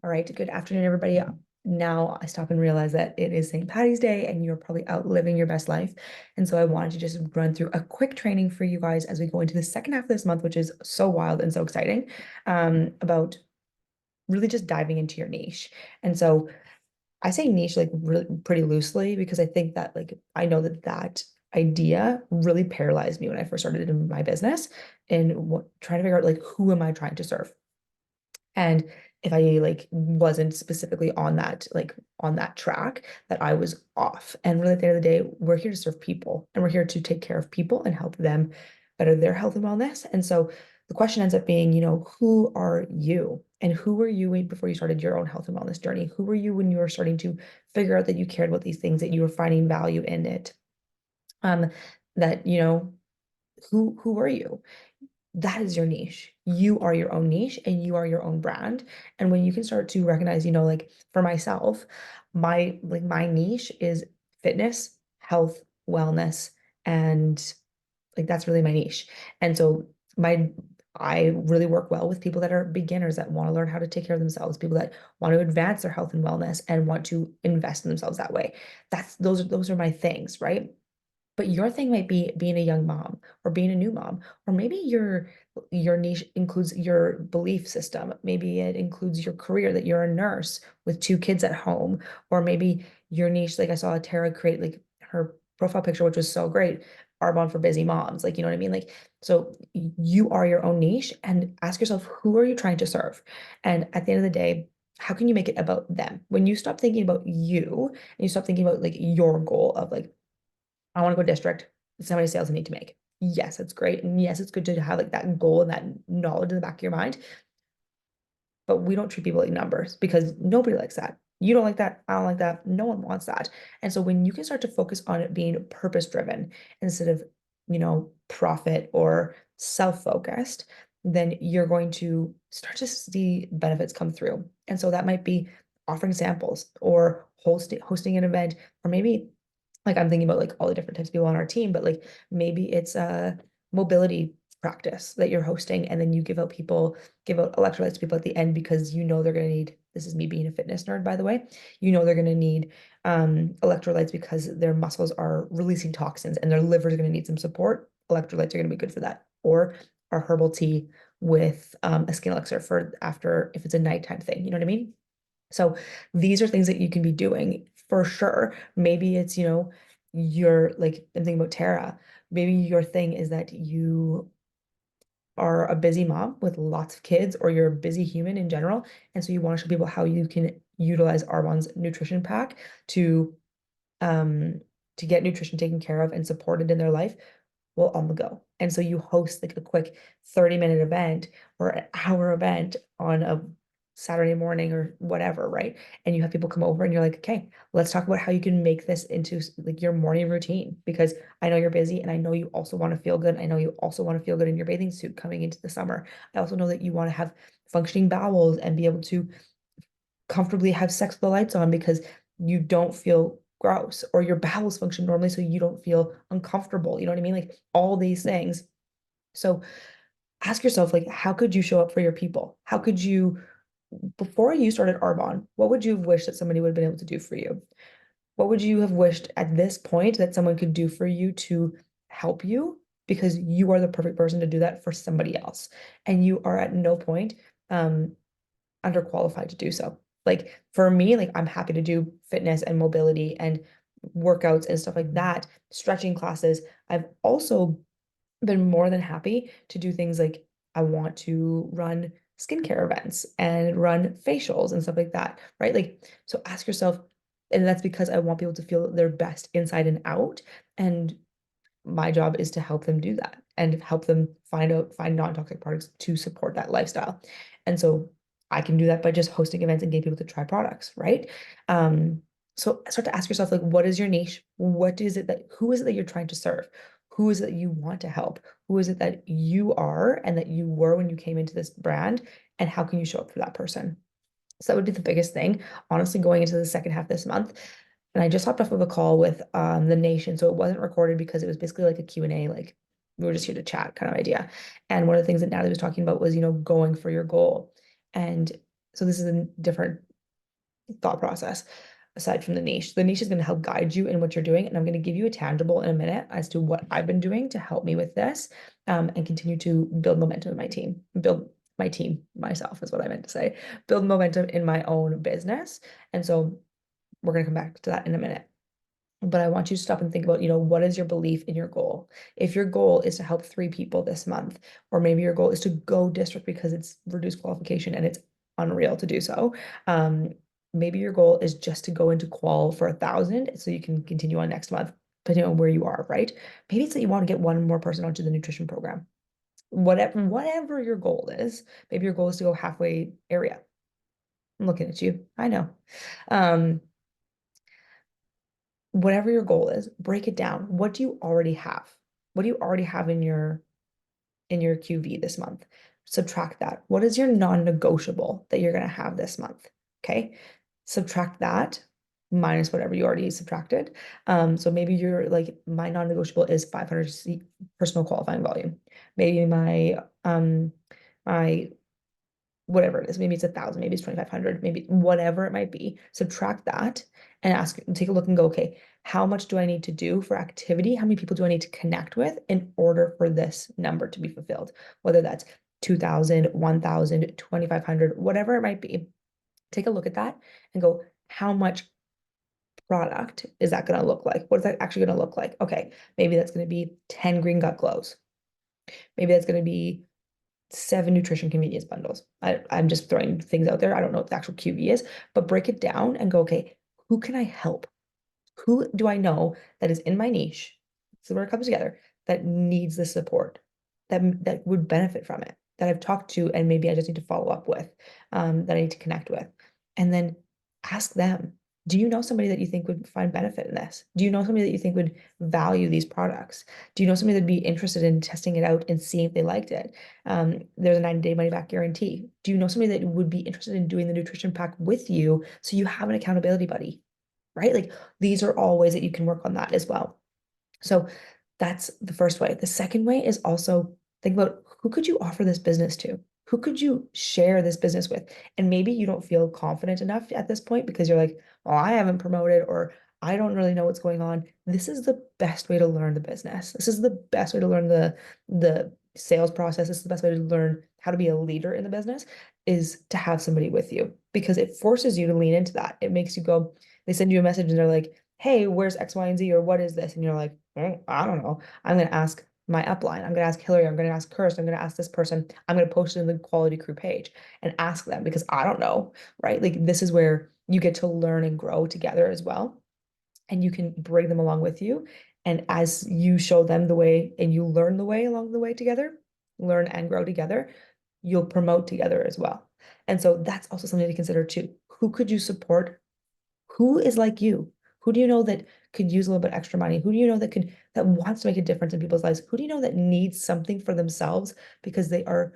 All right, good afternoon, everybody. Now I stop and realize that it is St. Patty's Day and you're probably out living your best life. And so I wanted to just run through a quick training for you guys as we go into the second half of this month, which is so wild and so exciting, about really just diving into your niche. And so I say niche like really pretty loosely because I think that like I know that that idea really paralyzed me when I first started in my business and trying to figure out like who am I trying to serve? And if I like wasn't specifically on that track, that I was off. And really at the end of the day, we're here to serve people and we're here to take care of people and help them better their health and wellness. And so the question ends up being, who are you? And who were you before you started your own health and wellness journey? Who were you when you were starting to figure out that you cared about these things, that you were finding value in it? Um, that, who were you? That is your niche. You are your own niche and you are your own brand. And when you can start to recognize, like for myself, my niche is fitness, health, wellness, and like that's really my niche. And so my I really work well with people that are beginners that want to learn how to take care of themselves, people that want to advance their health and wellness and want to invest in themselves that way. Those are my things, right? But your thing might be being a young mom or being a new mom, or maybe your niche includes your belief system. Maybe it includes your career that you're a nurse with two kids at home, or maybe your niche, like I saw Tara create like her profile picture, which was so great, Arbonne for busy moms. Like, you know what I mean? Like, so you are your own niche and ask yourself, who are you trying to serve? And at the end of the day, how can you make it about them? When you stop thinking about you and you stop thinking about like your goal of like, I want to go district. It's how many sales I need to make. Yes, it's great. And yes, it's good to have like that goal and that knowledge in the back of your mind. But we don't treat people like numbers because nobody likes that. You don't like that. I don't like that. No one wants that. And so when you can start to focus on it being purpose driven instead of, profit or self-focused, then you're going to start to see benefits come through. And so that might be offering samples or hosting an event, or maybe like I'm thinking about like all the different types of people on our team, but like maybe it's a mobility practice that you're hosting, and then you give out electrolytes to people at the end because they're going to need, this is me being a fitness nerd, by the way, they're going to need electrolytes because their muscles are releasing toxins and their liver is going to need some support. Electrolytes are going to be good for that. Or our herbal tea with a skin elixir for after if it's a nighttime thing, you know what I mean? So these are things that you can be doing for sure. Maybe it's, you're like, I'm thinking about Tara. Maybe your thing is that you are a busy mom with lots of kids, or you're a busy human in general. And so you want to show people how you can utilize Arbonne's nutrition pack to um to get nutrition taken care of and supported in their life well on the go. And so you host like a quick 30-minute event or an hour event on a Saturday morning or whatever, right? And you have people come over and you're like, okay, let's talk about how you can make this into like your morning routine because I know you're busy and I know you also want to feel good. I know you also want to feel good in your bathing suit coming into the summer. I also know that you want to have functioning bowels and be able to comfortably have sex with the lights on because you don't feel gross, or your bowels function normally so you don't feel uncomfortable. You know what I mean? Like all these things. So ask yourself, like, how could you show up for your people? How could you, before you started Arbonne, what would you have wished that somebody would have been able to do for you? What would you have wished at this point that someone could do for you to help you? Because you are the perfect person to do that for somebody else. And you are at no point um underqualified to do so. Like for me, like I'm happy to do fitness and mobility and workouts and stuff like that, stretching classes. I've also been more than happy to do things like I want to run skincare events and run facials and stuff like that, right? Like, so ask yourself, and that's because I want people to feel their best inside and out. And my job is to help them do that and help them find non-toxic products to support that lifestyle. And so I can do that by just hosting events and getting people to try products, right? So start to ask yourself, like, what is your niche? Who is it that you're trying to serve? Who is it that you want to help? Who is it that you are and that you were when you came into this brand? And how can you show up for that person? So that would be the biggest thing, honestly, going into the second half this month. And I just hopped off of a call with the Nation, so it wasn't recorded because it was basically like a Q&A, like we were just here to chat kind of idea. And one of the things that Natalie was talking about was, going for your goal. And So this is a different thought process aside from the niche. The niche is going to help guide you in what you're doing. And I'm going to give you a tangible in a minute as to what I've been doing to help me with this, and continue to build momentum in my team, build my team, myself is what I meant to say, build momentum in my own business. And so we're going to come back to that in a minute. But I want you to stop and think about, what is your belief in your goal? If your goal is to help 3 people this month, or maybe your goal is to go district because it's reduced qualification and it's unreal to do so. Maybe your goal is just to go into qual for 1,000 so you can continue on next month, depending on where you are, right? Maybe it's that you want to get one more person onto the nutrition program. Whatever your goal is, maybe your goal is to go halfway area. I'm looking at you. I know. Whatever your goal is, break it down. What do you already have? What do you already have in your QV this month? Subtract that. What is your non-negotiable that you're going to have this month? Okay. Subtract that minus whatever you already subtracted. So maybe you're like, my non-negotiable is 500 personal qualifying volume. Maybe my whatever it is, maybe it's 1,000, maybe it's 2,500, maybe whatever it might be, subtract that and take a look and go, okay, how much do I need to do for activity? How many people do I need to connect with in order for this number to be fulfilled? Whether that's 2,000, 1,000, 2,500, whatever it might be. Take a look at that and go, how much product is that going to look like? What is that actually going to look like? Okay, maybe that's going to be 10 Green Gut Glows. Maybe that's going to be 7 nutrition convenience bundles. I'm just throwing things out there. I don't know what the actual QV is, but break it down and go, okay, who can I help? Who do I know that is in my niche? This is where it comes together, that needs the support, that would benefit from it, that I've talked to, and maybe I just need to follow up with, that I need to connect with. And then ask them, do you know somebody that you think would find benefit in this? Do you know somebody that you think would value these products? Do you know somebody that'd be interested in testing it out and seeing if they liked it? There's a 90-day money back guarantee. Do you know somebody that would be interested in doing the nutrition pack with you so you have an accountability buddy, right? Like, these are all ways that you can work on that as well. So that's the first way. The second way is also think about, who could you offer this business to? Who could you share this business with? And maybe you don't feel confident enough at this point because you're like, well, I haven't promoted, or I don't really know what's going on. This is the best way to learn the business. This is the best way to learn the sales process. This is the best way to learn how to be a leader in the business, is to have somebody with you, because it forces you to lean into that. It makes you go, they send you a message and they're like, hey, where's X, Y, and Z, or what is this? And you're like, I don't know. I'm going to ask my upline. I'm going to ask Hillary. I'm going to ask Kirst. I'm going to ask this person. I'm going to post it in the Quality Crew page and ask them, because I don't know, right? Like, this is where you get to learn and grow together as well. And you can bring them along with you. And as you show them the way and you learn the way along the way together, learn and grow together, you'll promote together as well. And so that's also something to consider too. Who could you support? Who is like you? Who do you know that could use a little bit extra money? Who do you know that wants to make a difference in people's lives? Who do you know that needs something for themselves because they are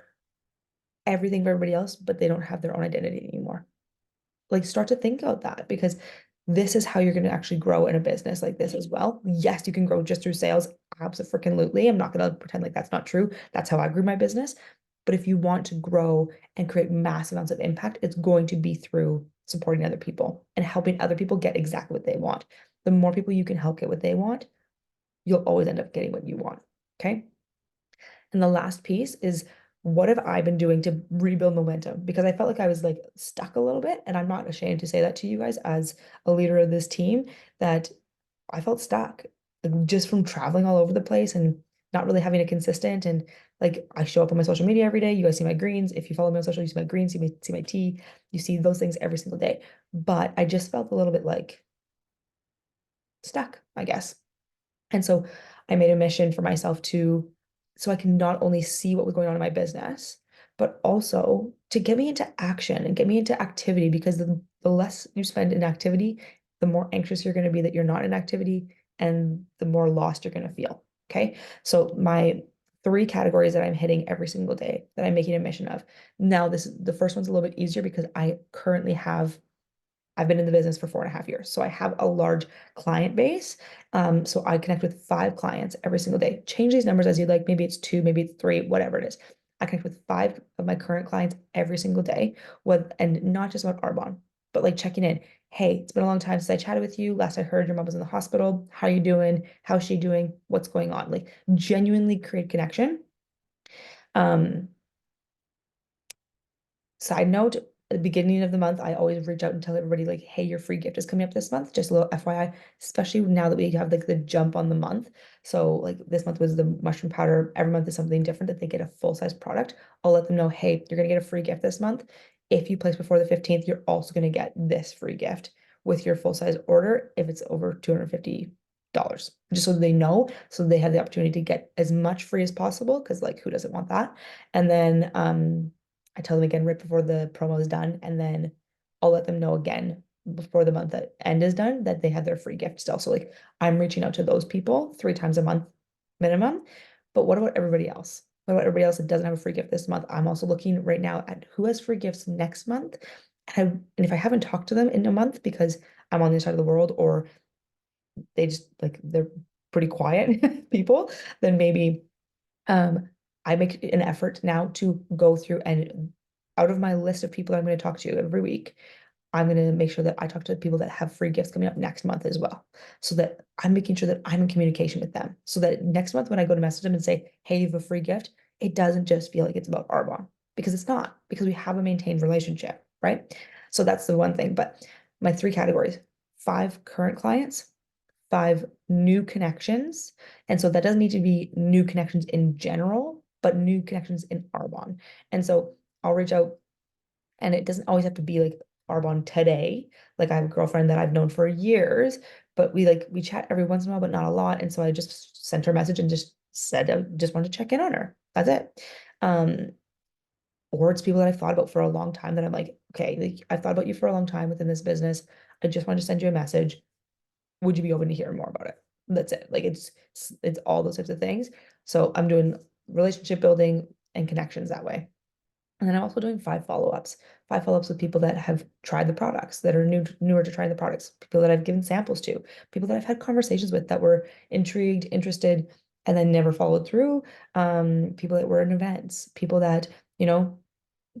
everything for everybody else, but they don't have their own identity anymore? Like, start to think about that, because this is how you're going to actually grow in a business like this as well. Yes, you can grow just through sales. Absolutely. I'm not going to pretend like that's not true. That's how I grew my business. But if you want to grow and create massive amounts of impact, it's going to be through supporting other people and helping other people get exactly what they want. The more people you can help get what they want, you'll always end up getting what you want. Okay. And the last piece is, what have I been doing to rebuild momentum? Because I felt like I was like stuck a little bit. And I'm not ashamed to say that to you guys as a leader of this team, that I felt stuck, like, just from traveling all over the place and not really having a consistent. And like, I show up on my social media every day. You guys see my greens. If you follow me on social, you see my greens, see my tea. You see those things every single day. But I just felt a little bit like stuck, I guess. And so I made a mission for myself so I can not only see what was going on in my business, but also to get me into action and get me into activity, because the less you spend in activity, the more anxious you're going to be that you're not in activity, and the more lost you're going to feel. Okay. So my 3 categories that I'm hitting every single day, that I'm making a mission of. Now, the first one's a little bit easier because I've been in the business for 4.5 years. So I have a large client base. So I connect with 5 clients every single day. Change these numbers as you like. Maybe it's 2, maybe it's 3, whatever it is. I connect with 5 of my current clients every single day and not just about Arbonne, but like checking in. Hey, it's been a long time since I chatted with you. Last I heard, your mom was in the hospital. How are you doing? How's she doing? What's going on? Like genuinely create connection. Um, Side note, at the beginning of the month, I always reach out and tell everybody like, hey, your free gift is coming up this month. Just a little FYI, especially now that we have like the jump on the month. So like this month was the mushroom powder. Every month is something different that they get a full-size product. I'll let them know, hey, you're gonna get a free gift this month. If you place before the 15th, you're also gonna get this free gift with your full-size order if it's over $250. Just so they know, so they have the opportunity to get as much free as possible, because like who doesn't want that? And then I tell them again right before the promo is done, and then I'll let them know again before the month that end is done that they have their free gift still. So like I'm reaching out to those people 3 times a month minimum. But what about everybody else? What about everybody else that doesn't have a free gift this month? I'm also looking right now at who has free gifts next month. And if I haven't talked to them in a month because I'm on the other side of the world, or they just like they're pretty quiet people, then maybe um, I make an effort now to go through and out of my list of people I'm going to talk to every week, I'm going to make sure that I talk to the people that have free gifts coming up next month as well. So that I'm making sure that I'm in communication with them. So that next month when I go to message them and say, hey, you have a free gift, it doesn't just feel like it's about Arbonne, because it's not, because we have a maintained relationship, right? So that's the one thing. But my 3 categories: 5 current clients, 5 new connections. And so that doesn't need to be new connections in general, but new connections in Arbonne. And so I'll reach out, and it doesn't always have to be like Arbonne today. Like I have a girlfriend that I've known for years, but we chat every once in a while, but not a lot. And so I just sent her a message and just said I just wanted to check in on her. That's it. Um, or it's people that I've thought about for a long time that I'm like, okay, like, I've thought about you for a long time within this business. I just wanted to send you a message. Would you be open to hearing more about it? That's it. Like it's all those types of things. So I'm doing relationship building and connections that way. And then I'm also doing 5 follow-ups with people that have tried the products, that are newer to trying the products, people that I've given samples to, people that I've had conversations with that were intrigued, interested, and then never followed through. People that were in events, people that, you know,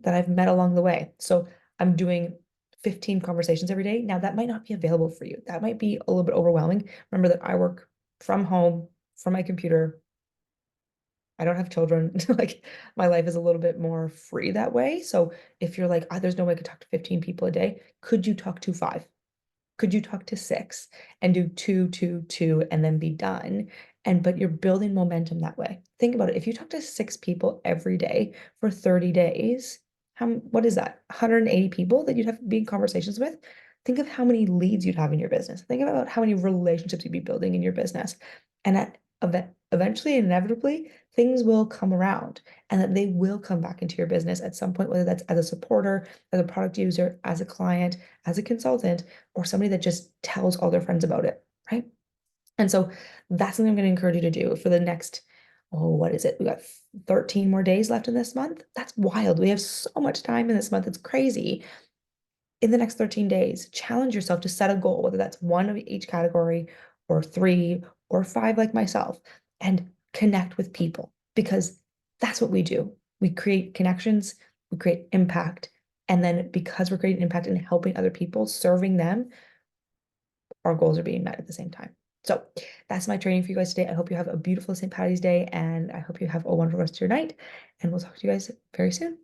that I've met along the way. So I'm doing 15 conversations every day. Now that might not be available for you. That might be a little bit overwhelming. Remember that I work from home, from my computer. I don't have children. Like my life is a little bit more free that way. So if you're like, oh, there's no way I could talk to 15 people a day, could you talk to 5? Could you talk to 6 and do two, two, two, and then be done? But you're building momentum that way. Think about it. If you talk to 6 people every day for 30 days, what is that? 180 people that you'd have to be in conversations with? Think of how many leads you'd have in your business. Think about how many relationships you'd be building in your business. And eventually, inevitably, things will come around, and that they will come back into your business at some point, whether that's as a supporter, as a product user, as a client, as a consultant, or somebody that just tells all their friends about it, right? And so that's something I'm going to encourage you to do for the next, oh, what is it? We got 13 more days left in this month. That's wild. We have so much time in this month. It's crazy. In the next 13 days, challenge yourself to set a goal, whether that's 1 of each category or 3 or 5 like myself, and connect with people, because that's what we do. We create connections, we create impact. And then because we're creating impact and helping other people, serving them, our goals are being met at the same time. So that's my training for you guys today. I hope you have a beautiful St. Patty's Day, and I hope you have a wonderful rest of your night. And we'll talk to you guys very soon.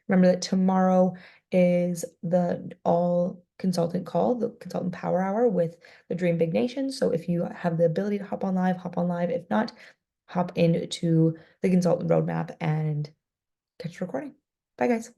Remember that tomorrow is the all consultant call, the consultant power hour with the Dream Big Nation. So if you have the ability to hop on live, hop on live. If not, hop into the consultant roadmap and catch the recording. Bye, guys.